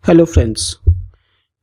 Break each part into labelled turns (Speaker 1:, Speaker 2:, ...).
Speaker 1: Hello friends,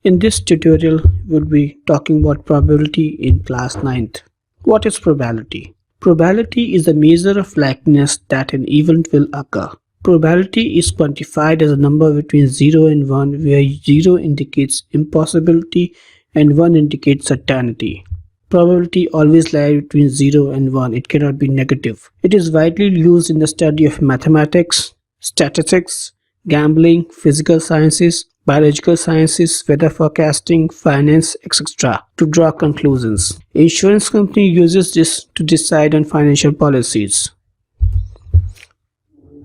Speaker 1: in this tutorial we'll be talking about probability in class ninth. What is probability? Probability is a measure of likeliness that an event will occur. Probability is quantified as a number between 0 and 1 where 0 indicates impossibility and 1 indicates certainty. Probability always lies between 0 and 1, it cannot be negative. It is widely used in the study of mathematics, statistics, gambling, physical sciences, biological sciences, weather forecasting, finance, etc. to draw conclusions. Insurance company uses this to decide on financial policies.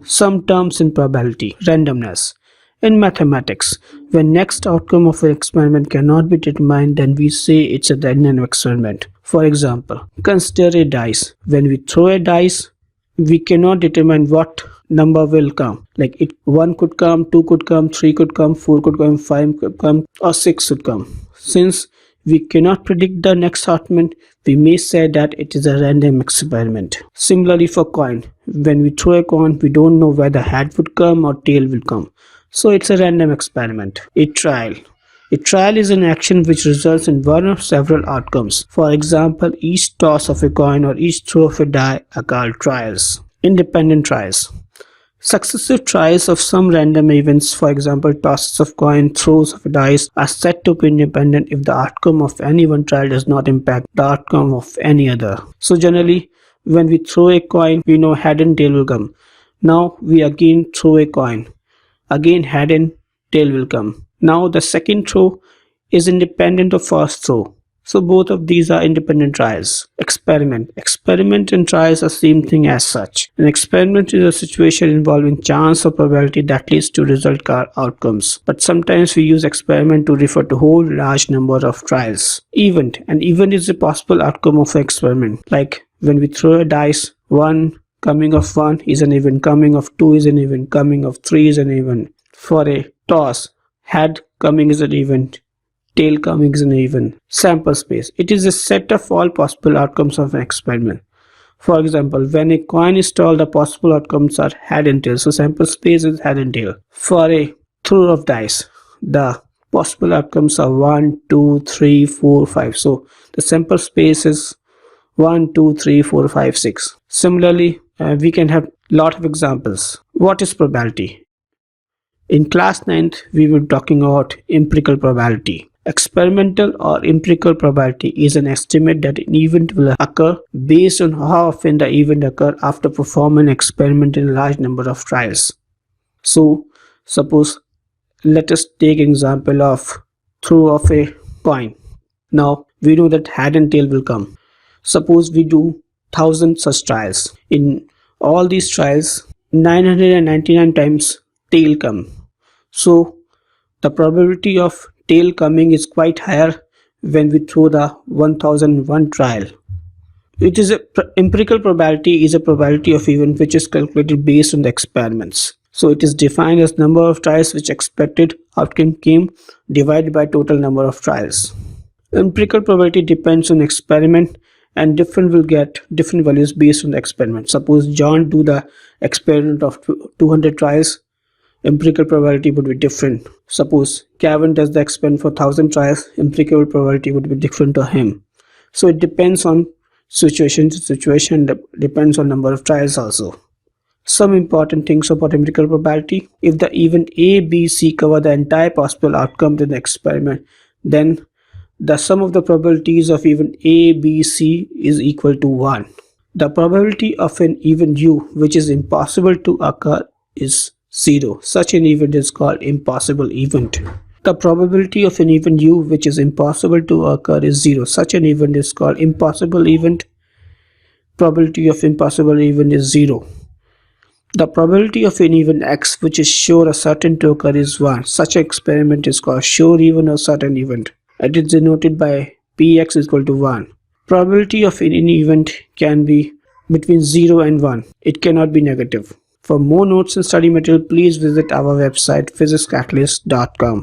Speaker 1: Some terms in probability: randomness. In mathematics, when next outcome of an experiment cannot be determined, then we say it's a random experiment. For example, consider a dice. When we throw a dice, we cannot determine what number will come. Like 1 could come, 2 could come, 3 could come, 4 could come, 5 could come, or 6 could come. Since we cannot predict the next outcome, we may say that it is a random experiment. Similarly for coin, when we throw a coin, we don't know whether head would come or tail will come. So it's a random experiment. A trial. A trial is an action which results in one of several outcomes. For example, each toss of a coin or each throw of a die are called trials. Independent trials. Successive trials of some random events, for example tosses of coin, throws of dice, are said to be independent if the outcome of any one trial does not impact the outcome of any other. So generally, when we throw a coin, we know head and tail will come. Now we again throw a coin. Again head and tail will come. Now the second throw is independent of first throw. So both of these are independent trials. Experiment. Experiment and trials are same thing as such. An experiment is a situation involving chance or probability that leads to result outcomes. But sometimes we use experiment to refer to whole large number of trials. Event. An event is a possible outcome of an experiment. Like when we throw a dice, 1 coming of 1 is an event, coming of 2 is an event, coming of 3 is an event. For a toss, head coming is an event, tail coming is an event. Sample space. It is a set of all possible outcomes of an experiment. For example, when a coin is tossed, the possible outcomes are head and tail. So sample space is head and tail. For a throw of dice, the possible outcomes are 1, 2, 3, 4, 5. So the sample space is 1, 2, 3, 4, 5, 6. Similarly, we can have lot of examples. What is probability? In class 9th, we were talking about empirical probability. Experimental or empirical probability is an estimate that an event will occur based on how often the event occurs after performing an experiment in a large number of trials. So, suppose let us take an example of throw of a coin. Now, we know that head and tail will come. Suppose we do 1000 such trials. In all these trials, 999 times tail come. So the probability of tail coming is quite higher when we throw the 1001 trial. It is empirical probability is a probability of event which is calculated based on the experiments. So it is defined as number of trials which expected outcome came divided by total number of trials. Empirical probability depends on experiment, and different will get different values based on the experiment. Suppose John do the experiment of 200 trials, empirical probability would be different. Suppose Kevin does the experiment for 1000 trials, empirical probability would be different to him. So it depends on situation to situation, depends on number of trials also. Some important things about empirical probability: if the event A, B, C cover the entire possible outcomes in the experiment, then the sum of the probabilities of event A, B, C is equal to 1. The probability of an event U which is impossible to occur is 0. Such an event is called impossible event. The probability of an event U which is impossible to occur is 0. Such an event is called impossible event. Probability of impossible event is 0. The probability of an event X which is sure or certain to occur is 1. Such an experiment is called sure event or certain event. It is denoted by Px is equal to 1. Probability of any event can be between 0 and 1. It cannot be negative. For more notes and study material, please visit our website physicscatalyst.com.